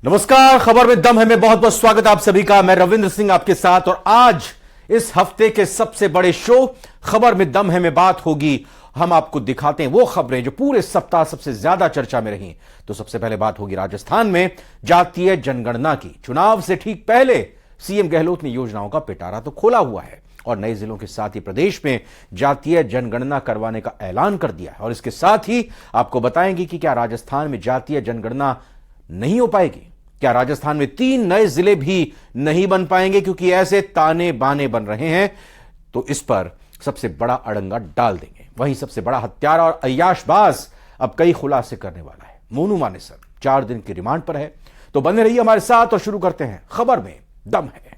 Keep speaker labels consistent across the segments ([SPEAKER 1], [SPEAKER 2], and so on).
[SPEAKER 1] नमस्कार, खबर में दम है में बहुत बहुत स्वागत आप सभी का। मैं रविंद्र सिंह आपके साथ और आज इस हफ्ते के सबसे बड़े शो खबर में दम है में बात होगी। हम आपको दिखाते हैं वो खबरें जो पूरे सप्ताह सबसे ज्यादा चर्चा में रही। तो सबसे पहले बात होगी राजस्थान में जातीय जनगणना की। चुनाव से ठीक पहले सीएम गहलोत ने योजनाओं का पिटारा तो खोला हुआ है और नए जिलों के साथ ही प्रदेश में जातीय जनगणना करवाने का ऐलान कर दिया है। और इसके साथ ही आपको बताएंगे कि क्या राजस्थान में जातीय जनगणना नहीं हो पाएगी, क्या राजस्थान में 3 नए जिले भी नहीं बन पाएंगे क्योंकि ऐसे ताने बाने बन रहे हैं। तो इस पर सबसे बड़ा अड़ंगा डाल देंगे। वहीं सबसे बड़ा हत्यारा और अय्याशबाज अब कई खुलासे करने वाला है। मोनू मानेसर 4 दिन की रिमांड पर है। तो बने रहिए हमारे साथ और शुरू करते हैं खबर में दम है।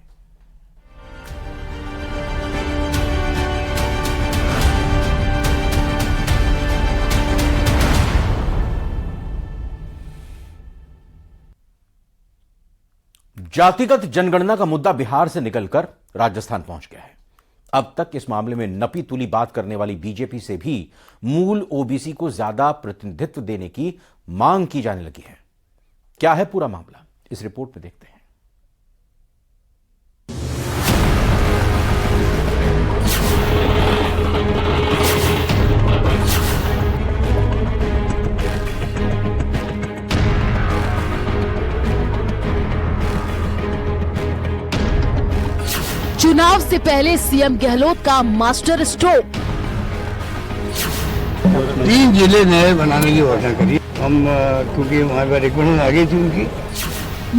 [SPEAKER 1] जातिगत जनगणना का मुद्दा बिहार से निकलकर राजस्थान पहुंच गया है। अब तक इस मामले में नपी तुली बात करने वाली बीजेपी से भी मूल ओबीसी को ज्यादा प्रतिनिधित्व देने की मांग की जाने लगी है। क्या है पूरा मामला, इस रिपोर्ट में देखते हैं।
[SPEAKER 2] चुनाव से पहले सीएम गहलोत का मास्टर स्ट्रोक।
[SPEAKER 3] 3 जिले नए बनाने की घोषणा करी हम, क्योंकि हमारे पास रिक्वेस्ट आ गई थी उनकी।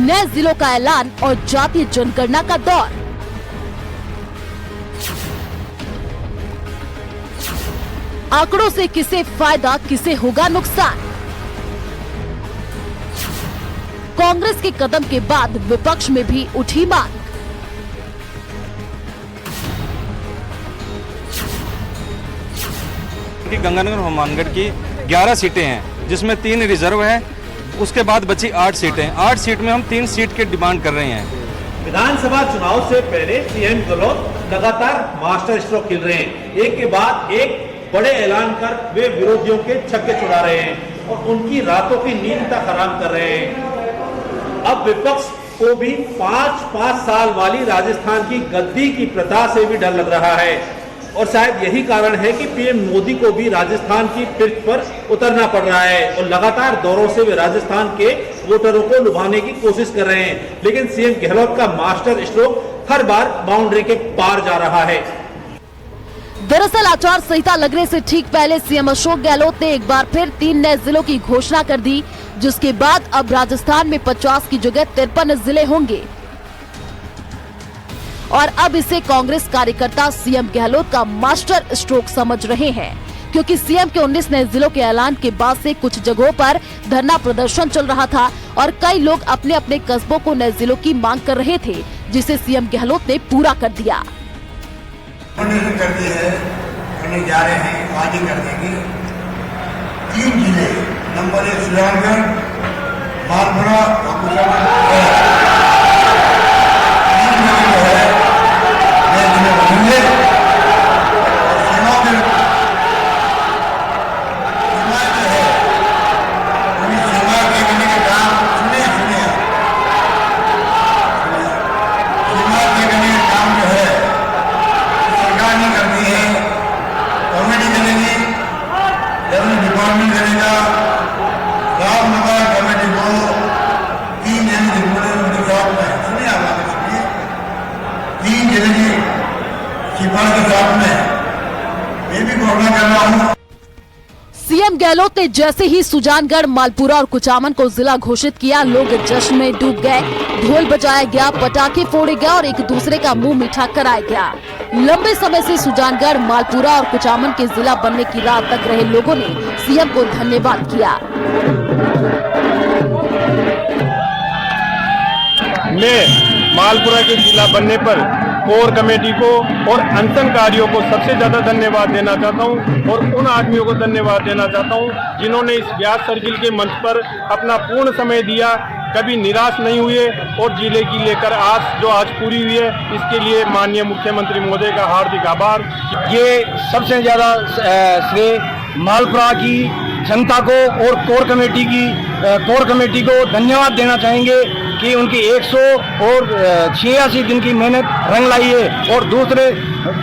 [SPEAKER 2] नए जिलों का ऐलान और जातीय जनगणना का दौर। आंकड़ों से किसे फायदा, किसे होगा नुकसान। कांग्रेस के कदम के बाद विपक्ष में भी उठी मांग।
[SPEAKER 4] कि गंगानगर हनुमानगढ़ की 11 सीटें हैं जिसमें 3 रिजर्व है, उसके बाद बची 8 सीटें। 8 सीट में हम 3 सीट की डिमांड कर रहे हैं।
[SPEAKER 5] विधानसभा चुनाव से पहले सीएम गहलोत लगातार मास्टर स्ट्रोक खेल रहे हैं। एक के बाद एक बड़े ऐलान कर वे विरोधियों के छक्के छुड़ा रहे हैं और उनकी रातों की नींद तक हराम कर रहे हैं। अब विपक्ष को भी 5-5 साल वाली राजस्थान की गद्दी की प्रथा से भी डर लग रहा है और शायद यही कारण है कि पीएम मोदी को भी राजस्थान की पिच पर उतरना पड़ रहा है और लगातार दौरों से वे राजस्थान के वोटरों को लुभाने की कोशिश कर रहे हैं। लेकिन सीएम गहलोत का मास्टर स्ट्रोक हर बार बाउंड्री के पार जा रहा है।
[SPEAKER 2] दरअसल आचार संहिता लगने से ठीक पहले सीएम अशोक गहलोत ने एक बार फिर 3 नए जिलों की घोषणा कर दी, जिसके बाद अब राजस्थान में 50 की जगह 53 जिले होंगे। और अब इसे कांग्रेस कार्यकर्ता सीएम गहलोत का मास्टर स्ट्रोक समझ रहे हैं, क्योंकि सीएम के 19 नए जिलों के ऐलान के बाद से कुछ जगहों पर धरना प्रदर्शन चल रहा था और कई लोग अपने अपने कस्बों को नए जिलों की मांग कर रहे थे, जिसे सीएम गहलोत ने पूरा कर दिया।
[SPEAKER 3] कर दी है, करने जा रहे हैं, आज ही कर देंगे। 3 जिले, नंबर 1 सुजानगढ़, मालपुरा और कुचामन।
[SPEAKER 2] सीएम गहलोत ने जैसे ही सुजानगढ़, मालपुरा और कुचामन को जिला घोषित किया, लोग जश्न में डूब गए। ढोल बजाया गया, पटाखे फोड़े गए और एक दूसरे का मुंह मीठा कराया गया। लंबे समय से सुजानगढ़, मालपुरा और कुचामन के जिला बनने की राह तक रहे लोगों ने सीएम को धन्यवाद किया।
[SPEAKER 6] मैं मालपुरा के जिला बनने पर कोर कमेटी को और अनशनकारियों को सबसे ज्यादा धन्यवाद देना चाहता हूं और उन आदमियों को धन्यवाद देना चाहता हूं जिन्होंने इस व्यास सर्किल के मंच पर अपना पूर्ण समय दिया, कभी निराश नहीं हुए और जिले की लेकर आस जो आज पूरी हुई है, इसके लिए माननीय मुख्यमंत्री महोदय का हार्दिक आभार।
[SPEAKER 7] ये सबसे ज्यादा श्रेय मालपुरा की
[SPEAKER 6] जनता को और कोर कमेटी को धन्यवाद देना चाहेंगे कि उनकी 186 दिन की मेहनत रंग लाई है। और दूसरे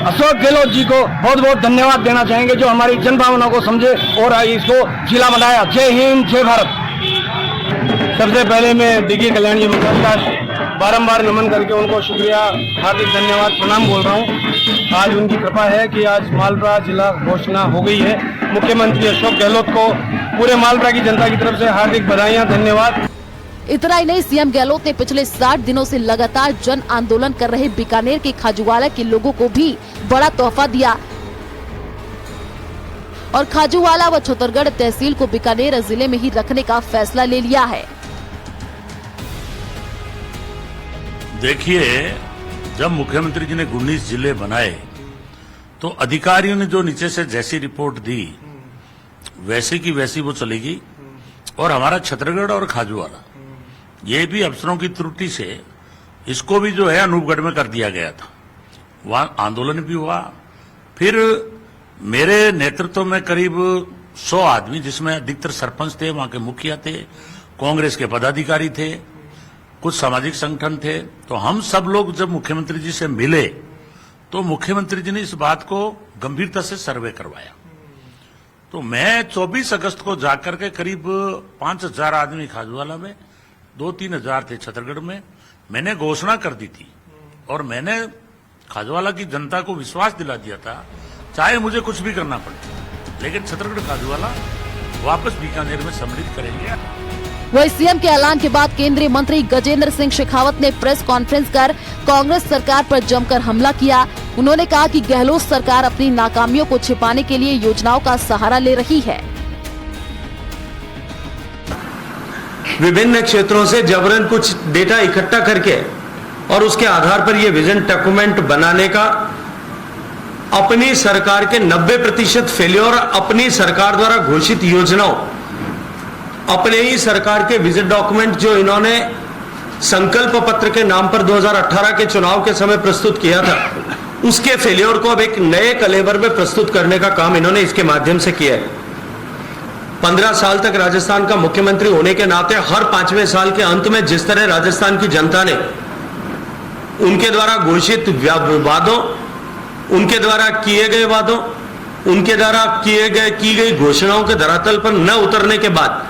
[SPEAKER 6] अशोक गहलोत जी को बहुत बहुत धन्यवाद देना चाहेंगे जो हमारी जन भावना को समझे और इसको जिला बनाया। जय हिंद, जय भारत। सबसे पहले मैं डीके कल्याण जी महाराज का बारंबार नमन करके उनको शुक्रिया, हार्दिक धन्यवाद, प्रणाम बोल रहा हूँ। आज उनकी कृपा है कि आज मालपुरा जिला घोषणा हो गई है। मुख्यमंत्री अशोक गहलोत को पूरे मालपुरा की जनता की तरफ से हार्दिक बधाइयाँ, धन्यवाद।
[SPEAKER 2] इतना ही नहीं, सीएम गहलोत ने पिछले 60 दिनों से लगातार जन आंदोलन कर रहे बीकानेर के खाजूवाला के लोगों को भी बड़ा तोहफा दिया और खाजूवाला व छतरगढ़ तहसील को बीकानेर जिले में ही रखने का फैसला ले लिया है।
[SPEAKER 7] देखिए, जब मुख्यमंत्री जी ने 19 जिले बनाए तो अधिकारियों ने जो नीचे से जैसी रिपोर्ट दी वैसी की वैसी वो चलेगी। और हमारा छतरगढ़ और खाजूवाला ये भी अफसरों की त्रुटि से इसको भी जो है अनूपगढ़ में कर दिया गया था। वहां आंदोलन भी हुआ। फिर मेरे नेतृत्व में करीब 100 आदमी, जिसमें अधिकतर सरपंच थे, वहां के मुखिया थे, कांग्रेस के पदाधिकारी थे, कुछ सामाजिक संगठन थे। तो हम सब लोग जब मुख्यमंत्री जी से मिले तो मुख्यमंत्री जी ने इस बात को गंभीरता से सर्वे करवाया। तो मैं 24 अगस्त को जाकर के करीब 5000 आदमी खाजूवाला में, 2-3 हजार थे छतरगढ़ में, मैंने घोषणा कर दी थी। और मैंने खाजूवाला की जनता को विश्वास दिला दिया था, चाहे मुझे कुछ भी करना पड़े, लेकिन छतरगढ़ खाजूवाला वापस बीकानेर में सम्मिलित करेंगे।
[SPEAKER 2] वही सीएम के ऐलान के बाद केंद्रीय मंत्री गजेंद्र सिंह शेखावत ने प्रेस कॉन्फ्रेंस कर कांग्रेस सरकार पर जमकर हमला किया। उन्होंने कहा कि गहलोत सरकार अपनी नाकामियों को छिपाने के लिए योजनाओं का सहारा ले रही है।
[SPEAKER 8] विभिन्न क्षेत्रोरों से जबरन कुछ डेटा इकट्ठा करके और उसके आधार पर यह विजन डॉक्यूमेंट बनाने का अपनी सरकार के 90% फेल्योर, अपनी सरकार द्वारा घोषित योजनाओं, अपने ही सरकार के विजन डॉक्यूमेंट जो इन्होंने संकल्प पत्र के नाम पर 2018 के चुनाव के समय प्रस्तुत किया था, उसके फेल्योर को अब एक नए कलेवर में प्रस्तुत करने का काम इन्होंने इसके माध्यम से किया है। 15 साल तक राजस्थान का मुख्यमंत्री होने के नाते हर 5वें साल के अंत में जिस तरह राजस्थान की जनता ने उनके द्वारा घोषित वादों, उनके द्वारा किए गए वादों, उनके द्वारा की गई घोषणाओं के धरातल पर न उतरने के बाद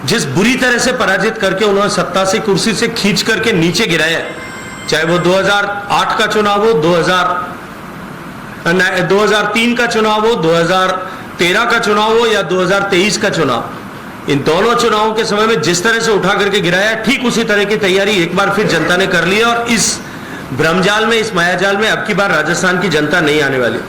[SPEAKER 8] जिस बुरी तरह से पराजित करके उन्होंने सत्ता से, कुर्सी से खींच करके नीचे गिराया, चाहे वो 2008 का चुनाव हो, 2003 का चुनाव हो, 2013 का चुनाव हो या 2023 का चुनाव, इन दोनों चुनावों के समय में जिस तरह से उठा करके गिराया, ठीक उसी तरह की तैयारी एक बार फिर जनता ने कर ली है। और इस भ्रमजाल में, इस मायाजाल में अब की बार राजस्थान की जनता नहीं आने वाली।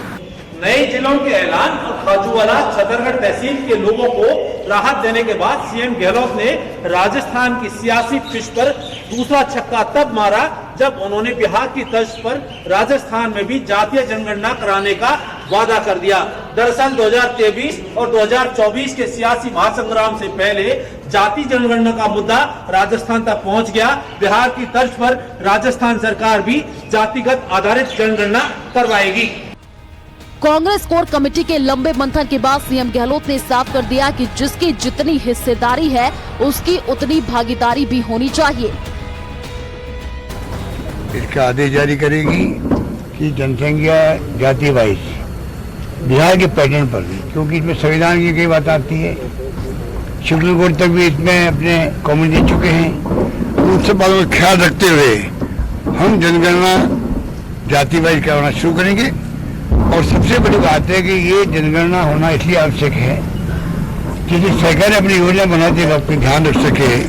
[SPEAKER 5] नए जिलों के ऐलान और खाजूवाला छतरगढ़ तहसील के लोगों को राहत देने के बाद सीएम गहलोत ने राजस्थान की सियासी पिच पर दूसरा छक्का तब मारा जब उन्होंने बिहार की तर्ज पर राजस्थान में भी जातीय जनगणना कराने का वादा कर दिया। दरअसल 2023 और 2024 के सियासी महासंग्राम से पहले जाति जनगणना का मुद्दा राजस्थान तक पहुंच गया। बिहार की तर्ज पर राजस्थान सरकार भी जातिगत आधारित जनगणना करवाएगी।
[SPEAKER 2] कांग्रेस कोर कमेटी के लंबे मंथन के बाद सीएम गहलोत ने साफ कर दिया कि जिसकी जितनी हिस्सेदारी है उसकी उतनी भागीदारी भी होनी चाहिए।
[SPEAKER 9] इसका आदेश जारी करेगी कि जनसंख्या जाति वाइज बिहार के पैटर्न पर भी, क्योंकि इसमें संविधान की कई बात आती है, सुप्रीम कोर्ट तक भी इसमें अपने कॉमेंट दे चुके हैं। उन सब बातों का ख्याल रखते हुए हम जनगणना जाति वाइज करवाना शुरू करेंगे। और सबसे बड़ी बात है कि ये जनगणना होना इसलिए आवश्यक है कि सरकार अपनी योजना बनाते वक्त ध्यान रख सके।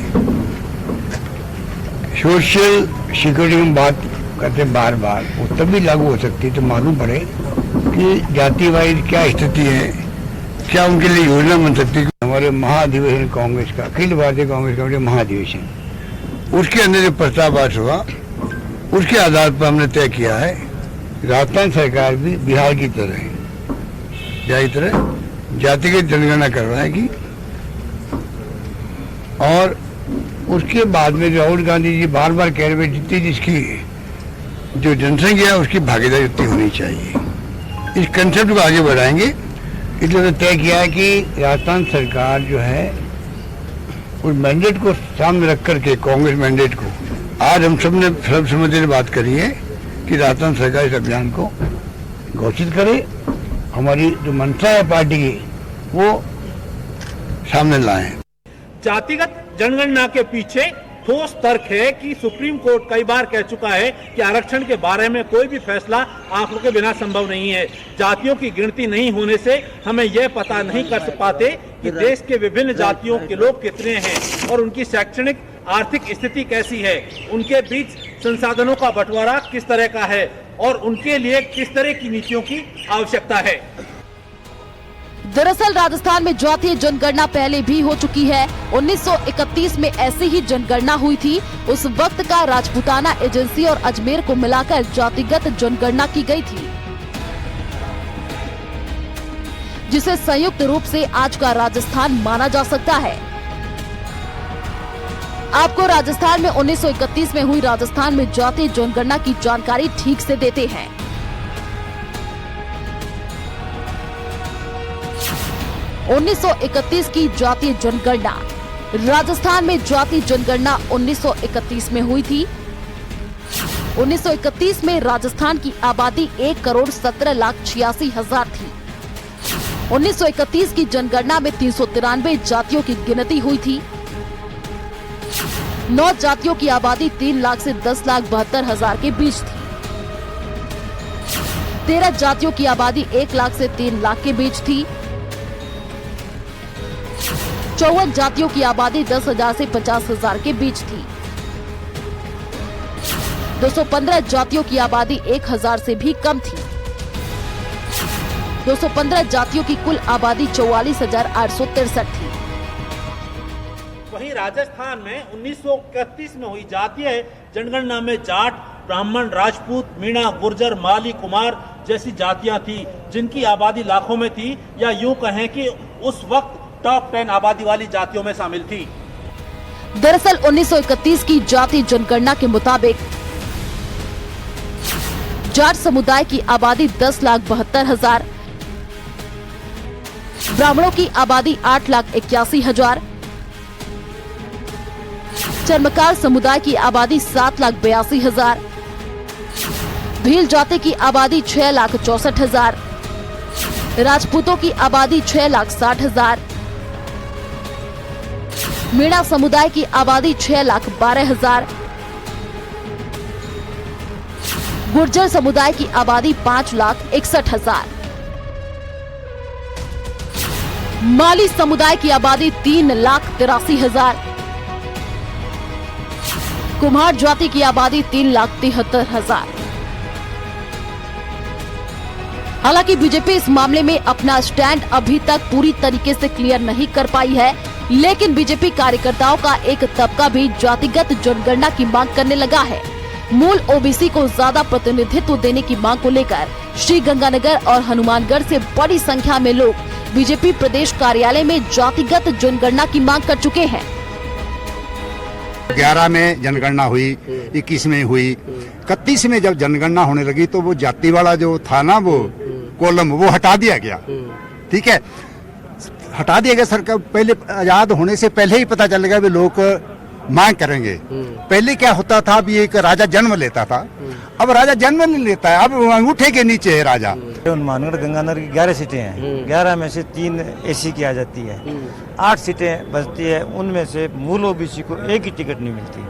[SPEAKER 9] सोशल सिक्योरिटी में बात करते बार बार, वो तभी लागू हो सकती है तो मालूम पड़े कि जाति वाइज क्या स्थिति है, क्या उनके लिए योजना बन सकती है। हमारे महाधिवेशन कांग्रेस का, अखिल भारतीय कांग्रेस कमेटी महाधिवेशन, उसके अंदर जो प्रस्ताव पास हुआ उसके आधार पर हमने तय किया है राजस्थान सरकार भी बिहार की तरह जातिगत जनगणना करवाएगी। और उसके बाद में राहुल गांधी जी बार बार कह रहे जितनी जिसकी जो जनसंख्या है उसकी भागीदारी उतनी होनी चाहिए। इस कंसेप्ट को आगे बढ़ाएंगे इसलिए तो तय किया है कि राजस्थान सरकार जो है उस मैंडेट को सामने रख करके, कांग्रेस मैंडेट को, आज हम सब ने सर्वसम्मति से बात करी है कि राजस्थान सरकार इस अभियान को घोषित करे। हमारी जो मंशा है पार्टी की वो सामने लाएं।
[SPEAKER 5] जातिगत जनगणना के पीछे ठोस तर्क है कि सुप्रीम कोर्ट कई बार कह चुका है कि आरक्षण के बारे में कोई भी फैसला आंकड़ों के बिना संभव नहीं है। जातियों की गिनती नहीं होने से हमें यह पता नहीं कर पाते कि देश के विभिन्न जातियों के लोग कितने हैं और उनकी शैक्षणिक आर्थिक स्थिति कैसी है, उनके बीच संसाधनों का बंटवारा किस तरह का है और उनके लिए किस तरह की नीतियों की आवश्यकता है।
[SPEAKER 2] दरअसल राजस्थान में जातीय जनगणना पहले भी हो चुकी है। 1931 में ऐसी ही जनगणना हुई थी। उस वक्त का राजपूताना एजेंसी और अजमेर को मिलाकर जातिगत जनगणना की गई थी, जिसे संयुक्त रूप से आज का राजस्थान माना जा सकता है। आपको राजस्थान में 1931 में हुई राजस्थान में जातीय जनगणना की जानकारी ठीक से देते हैं। 1931 की जातीय जनगणना। राजस्थान में जातीय जनगणना 1931 में हुई थी। 1931 में राजस्थान की आबादी 1,17,86,000 थी। 1931 की जनगणना में 393 जातियों की गिनती हुई थी। 9 जातियों की आबादी 3 लाख से 10,72,000 के बीच थी। 13 जातियों की आबादी 1 लाख से 3 लाख के बीच थी। 54 जातियों की आबादी 10,000 से 50,000 के बीच थी। 215 जातियों की आबादी 1,000 से भी कम थी। 215 जातियों की कुल आबादी 44,863 थी।
[SPEAKER 5] वहीं राजस्थान में 1931 में हुई जातीय जनगणना में जाट, ब्राह्मण, राजपूत, मीणा, गुर्जर, माली, कुमार जैसी जातियां थी, जिनकी आबादी लाखों में थी, या यूं कहें कि उस वक्त टॉप 10 आबादी वाली जातियों में शामिल थी।
[SPEAKER 2] दरअसल 1931 की जातीय जनगणना के मुताबिक जाट समुदाय की आबादी 10,72,000, ब्राह्मणों की आबादी 8,81,000, चर्मकार समुदाय की आबादी 7,82,000, भील जाति की आबादी 6,64,000, राजपूतों की आबादी 6,60,000, मीणा समुदाय की आबादी 6,12,000, गुर्जर समुदाय की आबादी 5,61,000, माली समुदाय की आबादी 3,83,000, कुम्हार जाति की आबादी 3,73,000। हालांकि बीजेपी इस मामले में अपना स्टैंड अभी तक पूरी तरीके से क्लियर नहीं कर पाई है, लेकिन बीजेपी कार्यकर्ताओं का एक तबका भी जातिगत जनगणना की मांग करने लगा है। मूल ओबीसी को ज्यादा प्रतिनिधित्व देने की मांग को लेकर श्री गंगानगर और हनुमानगढ़ से बड़ी संख्या में लोग बीजेपी प्रदेश कार्यालय में जातिगत जनगणना की मांग कर चुके हैं।
[SPEAKER 10] 11 में जनगणना हुई, 21 में हुई, 31 में जब जनगणना होने लगी तो वो जाति वाला जो था ना, वो कॉलम वो हटा दिया गया। ठीक है, हटा दिया गया। सरकार पहले आजाद होने से पहले ही पता चल गया भी लोग मांग करेंगे। पहले क्या होता था, अभी एक राजा जन्म लेता था, अब राजा जन्म नहीं लेता है, अब अंगूठे के नीचे है राजा।
[SPEAKER 11] हनुमानगढ़ गंगानगर की 11 सीटें हैं, 11 में से 3 एसी की आ जाती है, 8 सीटें बचती है, उनमें से मूल ओबीसी को एक ही टिकट नहीं मिलती।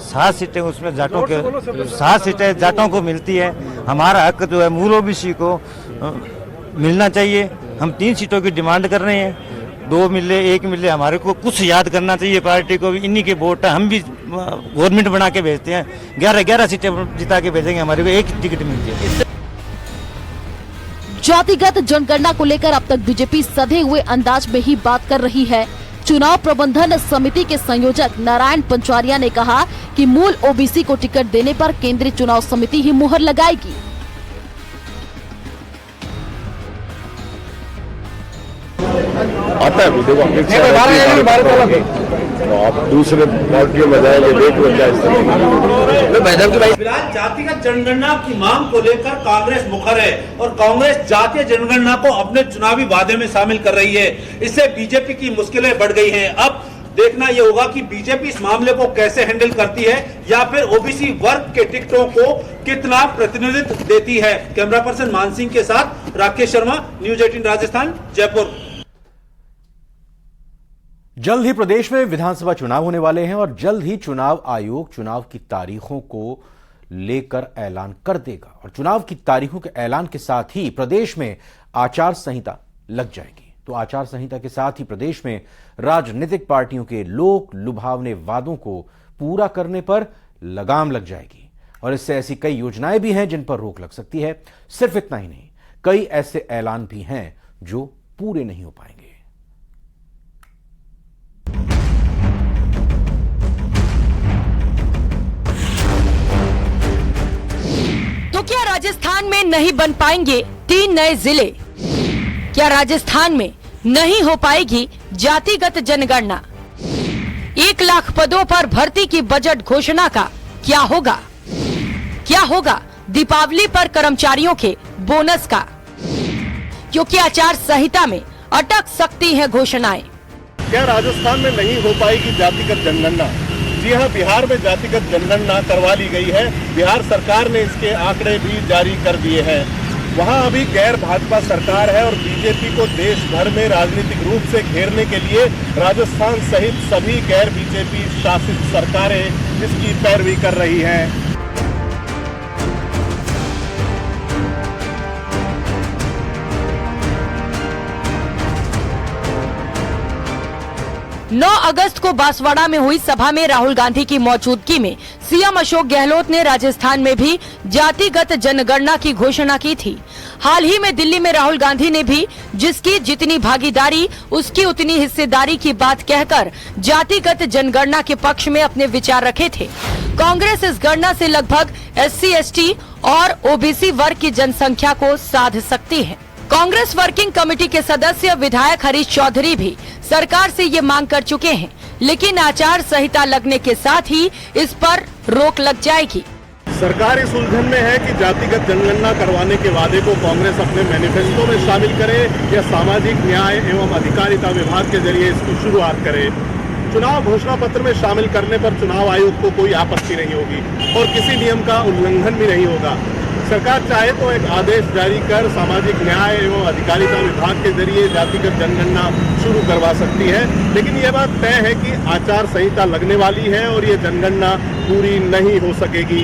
[SPEAKER 11] 7 सीटें उसमें जाटों के 7 सीटें जाटों को मिलती है। हमारा हक जो है मूल ओबीसी को मिलना चाहिए। हम 3 सीटों की डिमांड कर रहे हैं, 2 मिले 1 मिले, हमारे को कुछ याद करना चाहिए पार्टी को भी। इन्हीं के वोट है, हम भी गवर्नमेंट बना के भेजते हैं, 11 सीटें जिता के भेजेंगे, हमारे को एक टिकट मिलती है।
[SPEAKER 2] जातिगत जनगणना को लेकर अब तक बीजेपी सधे हुए अंदाज में ही बात कर रही है। चुनाव प्रबंधन समिति के संयोजक नारायण पंचवारिया ने कहा कि मूल ओबीसी को टिकट देने पर केंद्रीय चुनाव समिति ही मुहर लगाएगी।
[SPEAKER 6] आता है तो आप दूसरे पार्टियों में जाएंगे, देख लो क्या स्थिति।
[SPEAKER 5] फिलहाल जातिगत जनगणना की मांग को लेकर कांग्रेस मुखर है और कांग्रेस जातीय जनगणना को अपने चुनावी वादे में शामिल कर रही है। इससे बीजेपी की मुश्किलें बढ़ गई हैं। अब देखना यह होगा कि बीजेपी इस मामले को कैसे हैंडल करती है या फिर ओबीसी वर्ग के टिकटों को कितना प्रतिनिधित्व देती है। कैमरा पर्सन मान सिंह के साथ राकेश शर्मा, न्यूज 18 राजस्थान, जयपुर।
[SPEAKER 1] जल्द ही प्रदेश में विधानसभा चुनाव होने वाले हैं और जल्द ही चुनाव आयोग चुनाव की तारीखों को लेकर ऐलान कर देगा और चुनाव की तारीखों के ऐलान के साथ ही प्रदेश में आचार संहिता लग जाएगी। तो आचार संहिता के साथ ही प्रदेश में राजनीतिक पार्टियों के लोक लुभावने वादों को पूरा करने पर लगाम लग जाएगी और इससे ऐसी कई योजनाएं भी हैं जिन पर रोक लग सकती है। सिर्फ इतना ही नहीं, कई ऐसे ऐलान भी हैं जो पूरे नहीं हो पाएंगे।
[SPEAKER 12] तो क्या राजस्थान में नहीं बन पाएंगे 3 नए जिले? क्या राजस्थान में नहीं हो पाएगी जातिगत जनगणना? 1 लाख पदों पर भर्ती की बजट घोषणा का क्या होगा? क्या होगा दीपावली पर कर्मचारियों के बोनस का? क्योंकि आचार संहिता में अटक सकती हैं घोषणाएं।
[SPEAKER 6] क्या राजस्थान में नहीं हो पाएगी जातिगत जनगणना? जी हाँ, बिहार में जातिगत जनगणना करवा ली गई है। बिहार सरकार ने इसके आंकड़े भी जारी कर दिए हैं। वहाँ अभी गैर भाजपा सरकार है और बीजेपी को देश भर में राजनीतिक रूप से घेरने के लिए राजस्थान सहित सभी गैर बीजेपी शासित सरकारें इसकी पैरवी कर रही हैं।
[SPEAKER 12] 9 अगस्त को बांसवाड़ा में हुई सभा में राहुल गांधी की मौजूदगी में सीएम अशोक गहलोत ने राजस्थान में भी जातिगत जनगणना की घोषणा की थी। हाल ही में दिल्ली में राहुल गांधी ने भी जिसकी जितनी भागीदारी उसकी उतनी हिस्सेदारी की बात कहकर जातिगत जनगणना के पक्ष में अपने विचार रखे थे। कांग्रेस इस गणना से लगभग SC, ST और OBC वर्ग की जनसंख्या को साध सकती है। कांग्रेस वर्किंग कमेटी के सदस्य विधायक हरीश चौधरी भी सरकार से ये मांग कर चुके हैं, लेकिन आचार संहिता लगने के साथ ही इस पर रोक लग जाएगी।
[SPEAKER 6] सरकार इस उलझन में है कि जातिगत जनगणना करवाने के वादे को कांग्रेस अपने मैनिफेस्टो में शामिल करे या सामाजिक न्याय एवं अधिकारिता विभाग के जरिए इसकी शुरुआत करे। चुनाव घोषणा पत्र में शामिल करने पर चुनाव आयोग को कोई आपत्ति नहीं होगी और किसी नियम का उल्लंघन भी नहीं होगा। सरकार चाहे तो एक आदेश जारी कर सामाजिक न्याय एवं अधिकारिता विभाग के जरिए जातिगत जनगणना शुरू करवा सकती है, लेकिन यह बात तय है कि आचार संहिता लगने वाली है और ये जनगणना पूरी नहीं हो सकेगी।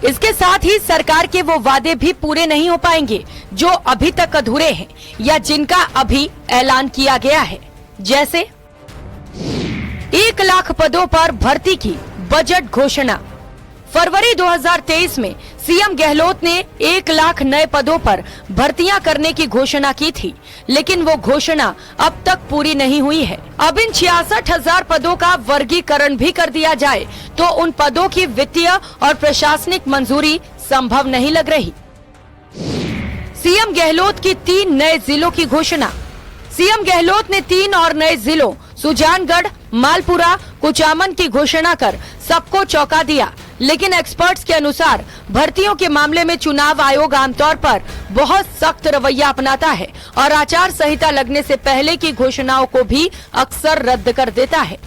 [SPEAKER 12] इसके साथ ही सरकार के वो वादे भी पूरे नहीं हो पाएंगे जो अभी तक अधूरे हैं या जिनका अभी ऐलान किया गया है, जैसे 1 लाख पदों पर भर्ती की बजट घोषणा। फरवरी 2023 में सीएम गहलोत ने 1 लाख नए पदों पर भर्तियां करने की घोषणा की थी, लेकिन वो घोषणा अब तक पूरी नहीं हुई है। अब इन 66,000 पदों का वर्गीकरण भी कर दिया जाए तो उन पदों की वित्तीय और प्रशासनिक मंजूरी संभव नहीं लग रही। सीएम गहलोत की 3 नए जिलों की घोषणा। सीएम गहलोत ने 3 और नए जिलों सुजानगढ़, मालपुरा, कुचामन की घोषणा कर सबको चौंका दिया, लेकिन एक्सपर्ट्स के अनुसार भर्तियों के मामले में चुनाव आयोग आमतौर पर बहुत सख्त रवैया अपनाता है और आचार संहिता लगने से पहले की घोषणाओं को भी अक्सर रद्द कर देता है।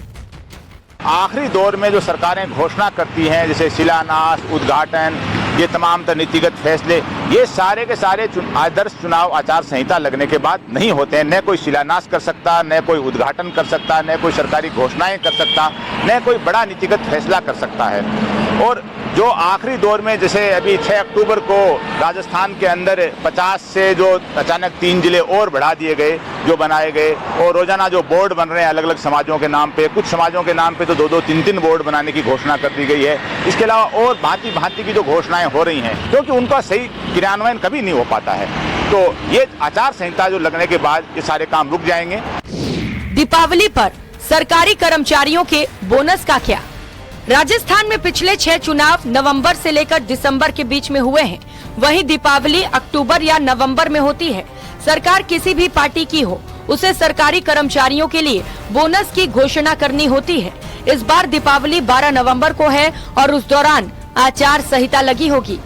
[SPEAKER 13] आखिरी दौर में जो सरकारें घोषणा करती हैं, जैसे शिलान्यास, उद्घाटन, ये तमाम नीतिगत फैसले, ये सारे के सारे आदर्श चुनाव आचार संहिता लगने के बाद नहीं होते हैं। न कोई शिलान्यास कर सकता, न कोई उद्घाटन कर सकता, न कोई सरकारी घोषणाएं कर सकता, न कोई बड़ा नीतिगत फैसला कर सकता है। और जो आखिरी दौर में जैसे अभी 6 अक्टूबर को राजस्थान के अंदर 50 से जो अचानक 3 जिले और बढ़ा दिए गए, जो बनाए गए, और रोजाना जो बोर्ड बन रहे हैं अलग अलग समाजों के नाम पे, कुछ समाजों के नाम पे तो 2-2, 3-3 बोर्ड बनाने की घोषणा कर दी गई है। इसके अलावा और भांति की जो घोषणाएं हो रही हैं, क्योंकि उनका सही क्रियान्वयन कभी नहीं हो पाता है, तो ये आचार संहिता जो लगने के बाद ये सारे काम रुक जाएंगे।
[SPEAKER 12] दीपावली पर सरकारी कर्मचारियों के बोनस का क्या? राजस्थान में पिछले 6 चुनाव नवंबर से लेकर दिसंबर के बीच में हुए हैं। वहीं दीपावली अक्टूबर या नवंबर में होती है। सरकार किसी भी पार्टी की हो, उसे सरकारी कर्मचारियों के लिए बोनस की घोषणा करनी होती है। इस बार दीपावली 12 नवंबर को है और उस दौरान आचार संहिता लगी होगी।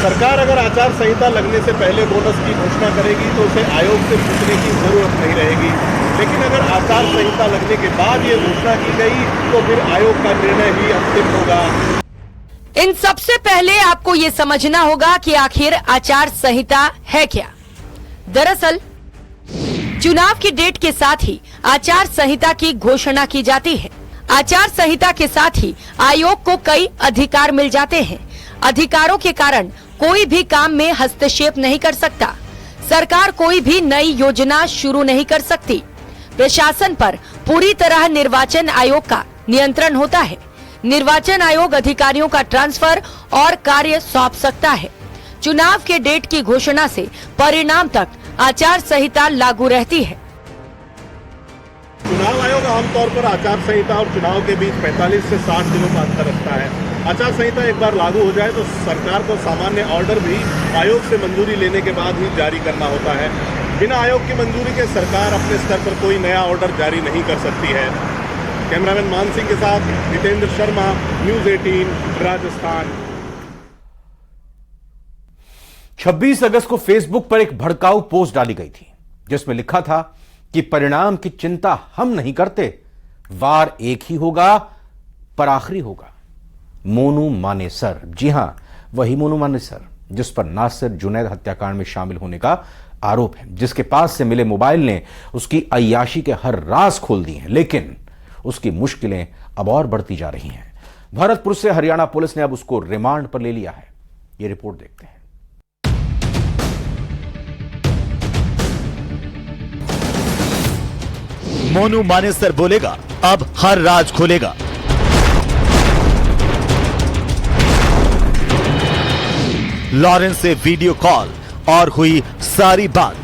[SPEAKER 5] सरकार अगर आचार संहिता लगने से पहले बोनस की घोषणा करेगी तो उसे आयोग से पूछने की जरूरत नहीं रहेगी, लेकिन अगर आचार संहिता लगने के बाद ये घोषणा की गई तो फिर आयोग का निर्णय ही अंतिम होगा।
[SPEAKER 12] इन सबसे पहले आपको ये समझना होगा कि आखिर आचार संहिता है क्या। दरअसल चुनाव की डेट के साथ ही आचार संहिता की घोषणा की जाती है। आचार संहिता के साथ ही आयोग को कई अधिकार मिल जाते हैं। अधिकारों के कारण कोई भी काम में हस्तक्षेप नहीं कर सकता। सरकार कोई भी नई योजना शुरू नहीं कर सकती। प्रशासन पर पूरी तरह निर्वाचन आयोग का नियंत्रण होता है। निर्वाचन आयोग अधिकारियों का ट्रांसफर और कार्य सौंप सकता है। चुनाव के डेट की घोषणा से परिणाम तक आचार संहिता लागू रहती है।
[SPEAKER 5] चुनाव आयोग आमतौर पर आचार संहिता और चुनाव के बीच 45 से 60 दिनों का अंतर रखता है। आचार संहिता एक बार लागू हो जाए तो सरकार को सामान्य ऑर्डर भी आयोग से मंजूरी लेने के बाद ही जारी करना होता है। बिना आयोग की मंजूरी के सरकार अपने स्तर पर कोई नया ऑर्डर जारी नहीं कर सकती है। कैमरामैन मान सिंह के साथ जितेंद्र शर्मा, न्यूज़ 18 राजस्थान।
[SPEAKER 1] 26 अगस्त को फेसबुक पर एक भड़काऊ पोस्ट डाली गई थी जिसमें लिखा था कि परिणाम की चिंता हम नहीं करते, वार एक ही होगा पर आखिरी होगा। मोनू मानेसर, जी हां वही मोनू मानेसर जिस पर नासिर जुनैद हत्याकांड में शामिल होने का आरोप है, जिसके पास से मिले मोबाइल ने उसकी अय्याशी के हर राज खोल दिए हैं, लेकिन उसकी मुश्किलें अब और बढ़ती जा रही हैं। भरतपुर से हरियाणा पुलिस ने अब उसको रिमांड पर ले लिया है। यह रिपोर्ट देखते हैं।
[SPEAKER 14] मोनू मानेसर बोलेगा, अब हर राज खोलेगा। लॉरेंस से वीडियो कॉल और हुई सारी बात।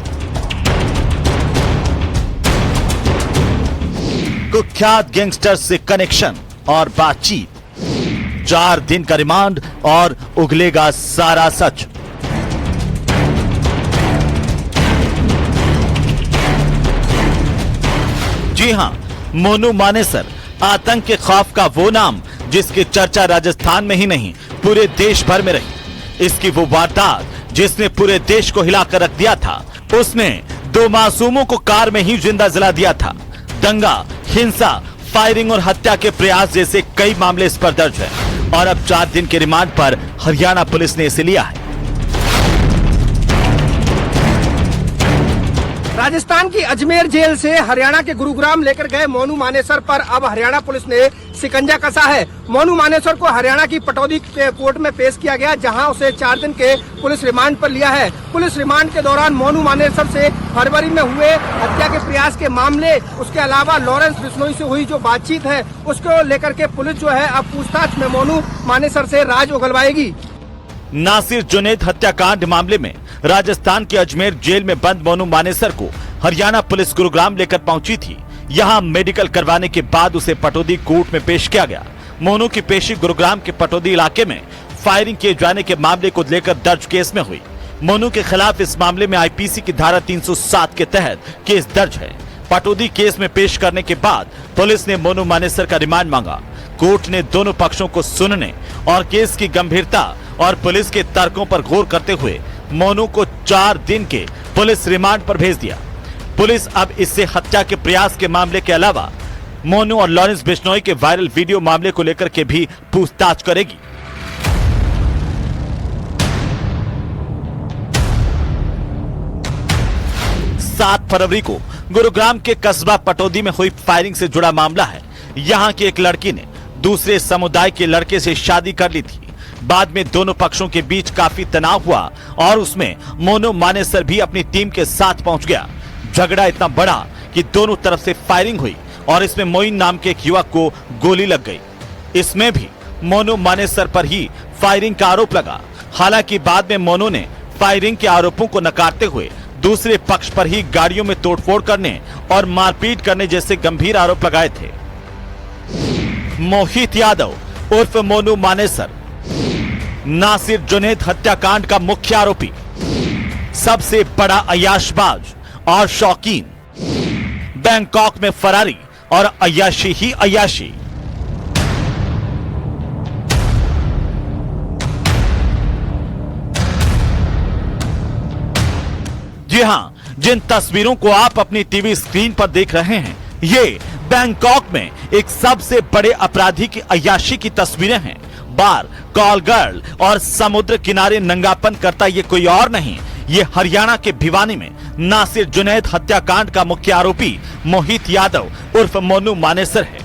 [SPEAKER 14] कुख्यात गैंगस्टर से कनेक्शन और बातचीत। 4 दिन का रिमांड और उगलेगा सारा सच। जी हां, मोनू मानेसर आतंक के खौफ का वो नाम जिसकी चर्चा राजस्थान में ही नहीं पूरे देश भर में रही। इसकी वो वारदात जिसने पूरे देश को हिलाकर रख दिया था, उसने 2 मासूमों को कार में ही जिंदा जला दिया था। दंगा, हिंसा, फायरिंग और हत्या के प्रयास जैसे कई मामले इस पर दर्ज है और अब 4 दिन के रिमांड पर हरियाणा पुलिस ने इसे लिया है।
[SPEAKER 15] राजस्थान की अजमेर जेल से हरियाणा के गुरुग्राम लेकर गए मोनू मानेसर पर अब हरियाणा पुलिस ने शिकंजा कसा है। मोनू मानेसर को हरियाणा की पटौदी कोर्ट में पेश किया गया, जहां उसे 4 दिन के पुलिस रिमांड पर लिया है। पुलिस रिमांड के दौरान मोनू मानेसर से फरवरी में हुए हत्या के प्रयास के मामले, उसके अलावा लॉरेंस बिश्नोई से हुई जो बातचीत है, उसको लेकर के पुलिस जो है अब पूछताछ में मोनू मानेसर से राज उगलवाएगी।
[SPEAKER 14] नासिर जुनैद हत्याकांड मामले में राजस्थान के अजमेर जेल में बंद मोनू मानेसर को हरियाणा पुलिस गुरुग्राम लेकर पहुंची थी। यहां मेडिकल करवाने के बाद उसे पटौदी कोर्ट में पेश किया गया। मोनू की पेशी गुरुग्राम के पटौदी इलाके में फायरिंग किए जाने के मामले को लेकर दर्ज केस में हुई। मोनू के खिलाफ इस मामले में आईपीसी की धारा 307 के तहत केस दर्ज है। पटौदी केस में पेश करने के बाद पुलिस ने मोनू मानेसर का रिमांड मांगा। कोर्ट ने दोनों पक्षों को सुनने और केस की गंभीरता और पुलिस के तर्कों पर गौर करते हुए मोनू को 4 दिन के पुलिस रिमांड पर भेज दिया। पुलिस अब इससे हत्या के प्रयास के मामले के अलावा मोनू और लॉरेंस बिश्नोई के वायरल वीडियो मामले को लेकर के भी पूछताछ करेगी। सात फरवरी को गुरुग्राम के कस्बा पटौदी में हुई फायरिंग से जुड़ा मामला है। यहां की एक लड़की ने दूसरे समुदाय के लड़के से शादी कर ली थी। बाद में दोनों पक्षों के बीच काफी तनाव हुआ और उसमें मोनू मानेसर भी अपनी टीम के साथ पहुंच गया। झगड़ा इतना बड़ा कि दोनों तरफ से फायरिंग हुई और इसमें मोइन नाम के एक युवक को गोली लग गई। इसमें भी मोनू मानेसर पर ही फायरिंग का आरोप लगा। हालांकि बाद में मोनू ने फायरिंग के आरोपों को नकारते हुए दूसरे पक्ष पर ही गाड़ियों में तोड़फोड़ करने और मारपीट करने जैसे गंभीर आरोप लगाए थे। मोहित यादव उर्फ मोनू मानेसर नासिर जुनैद हत्याकांड का मुख्य आरोपी, सबसे बड़ा अय्याशबाज और शौकीन। बैंकॉक में फरारी और अय्याशी ही अय्याशी। जी हां, जिन तस्वीरों को आप अपनी टीवी स्क्रीन पर देख रहे हैं, ये बैंकॉक में एक सबसे बड़े अपराधी की अय्याशी की तस्वीरें हैं। बार, कॉल गर्ल और समुद्र किनारे नंगापन करता ये कोई और नहीं, ये हरियाणा के भिवानी में नासिर जुनैद हत्याकांड का मुख्य आरोपी मोहित यादव उर्फ मोनू मानेसर है।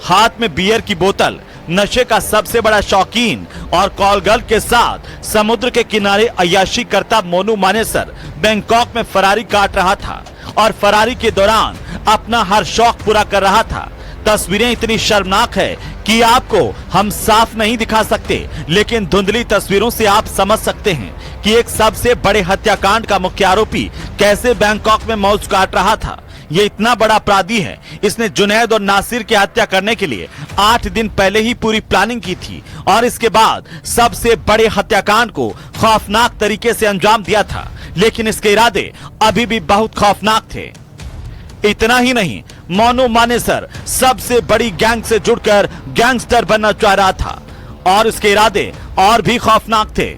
[SPEAKER 14] हाथ में बियर की बोतल, नशे का सबसे बड़ा शौकीन और कॉल गर्ल के साथ समुद्र के किनारे अय्याशी करता मोनू मानेसर बैंकॉक में फरारी काट रहा था और फरारी के दौरान अपना हर शौक पूरा कर रहा था। तस्वीरें इतनी शर्मनाक है कि आपको हम साफ नहीं दिखा सकते, लेकिन धुंधली तस्वीरों से आप समझ सकते हैं कि एक सबसे बड़े हत्याकांड का मुख्य आरोपी कैसे बैंकॉक में मौज काट रहा था। ये इतना बड़ा अपराधी है, इसने जुनैद और नासिर की हत्या करने के लिए 8 दिन पहले ही पूरी प्लानिंग की थी और इसके बाद सबसे बड़े हत्याकांड को खौफनाक तरीके से अंजाम दिया था, लेकिन इसके इरादे अभी भी बहुत खौफनाक थे। इतना ही नहीं, मोनू मानेसर सबसे बड़ी गैंग से जुड़कर गैंगस्टर बनना चाह रहा था और इसके इरादे और भी खौफनाक थे।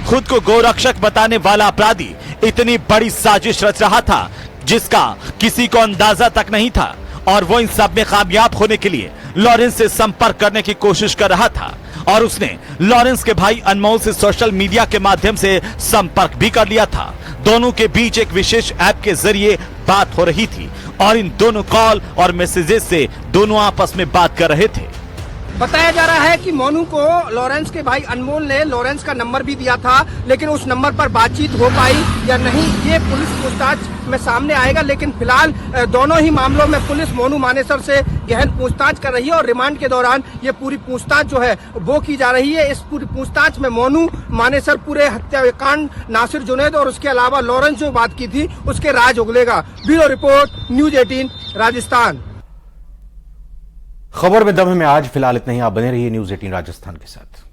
[SPEAKER 14] खुद को गोरक्षक बताने वाला अपराधी इतनी बड़ी साजिश रच रहा था जिसका किसी को अंदाजा तक नहीं था और वो इन सब में कामयाब होने के लिए लॉरेंस से संपर्क करने की कोशिश कर रहा था और उसने लॉरेंस के भाई अनमोल से सोशल मीडिया के माध्यम से संपर्क भी कर लिया था। दोनों के बीच एक विशेष ऐप के जरिए बात हो रही थी और इन दोनों कॉल और मैसेजेस से दोनों आपस में बात कर रहे थे।
[SPEAKER 15] बताया जा रहा है कि मोनू को लॉरेंस के भाई अनमोल ने लॉरेंस का नंबर भी दिया था, लेकिन उस नंबर पर बातचीत हो पाई या नहीं ये पुलिस पूछताछ में सामने आएगा। लेकिन फिलहाल दोनों ही मामलों में पुलिस मोनू मानेसर से गहन पूछताछ कर रही है और रिमांड के दौरान ये पूरी पूछताछ जो है वो की जा रही है। इस पूरी पूछताछ में मोनू मानेसर पूरे हत्याकांड, नासिर जुनैद और उसके अलावा लॉरेंस जो बात की थी उसके राज उगलेगा। Bureau report, news 18 Rajasthan.
[SPEAKER 1] खबर में दम है में आज फिलहाल इतना ही। आप बने रहिए न्यूज 18 राजस्थान के साथ।